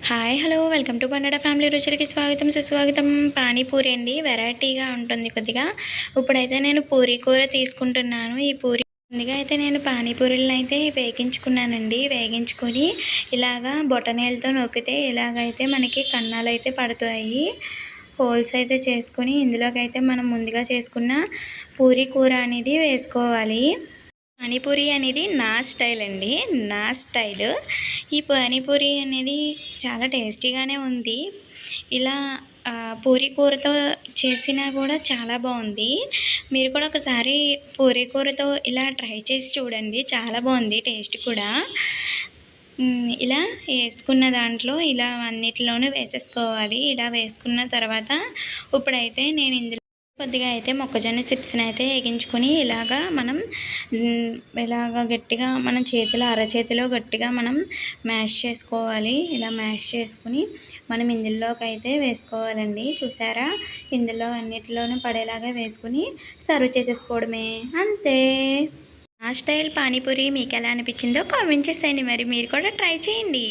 Hi hello welcome to పన్నడ family రుచులకి స్వాగతం సుస్వాగతం. పానీపూరి అండి, వెరైటీగా ఉంటుంది కొద్దిగా. ఇప్పుడైతే నేను పూరీ కూర తీసుకుంటున్నాను. ఈ పూరి ముందుగా అయితే నేను పానీపూరీలను అయితే వేగించుకున్నానండి. వేగించుకొని ఇలాగా బొటనేలతో నొక్కితే ఇలాగైతే మనకి కన్నాలు అయితే పడతాయి. హోల్స్ అయితే చేసుకొని ఇందులోకి అయితే మనం ముందుగా చేసుకున్న పూరీ కూర అనేది వేసుకోవాలి. పానీపూరి అనేది నా స్టైల్ అండి, నా స్టైల్. ఈ పానీపూరి అనేది చాలా టేస్టీగానే ఉంది. ఇలా పూరీ కూరతో చేసినా కూడా చాలా బాగుంది. మీరు కూడా ఒకసారి పూరీ కూరతో ఇలా ట్రై చేసి చూడండి, చాలా బాగుంది టేస్ట్ కూడా. ఇలా వేసుకున్న దాంట్లో ఇలా అన్నిటిలోనూ వేసేసుకోవాలి. ఇలా వేసుకున్న తర్వాత ఇప్పుడైతే నేను ఇందులో కొద్దిగా అయితే మొక్కజొన్న చిప్స్ని అయితే వేగించుకొని ఇలాగా మనం గట్టిగా మన చేతిలో అరచేతిలో గట్టిగా మనం మ్యాష్ చేసుకోవాలి. ఇలా మ్యాష్ చేసుకుని మనం ఇందులోకి అయితే వేసుకోవాలండి. చూసారా, ఇందులో అన్నిటిలోనూ పడేలాగా వేసుకుని సర్వ్ చేసేసుకోవడమే, అంతే. నా స్టైల్ పానీపూరి మీకు ఎలా అనిపించిందో కామెంట్ చేసేయండి. మరి మీరు కూడా ట్రై చేయండి.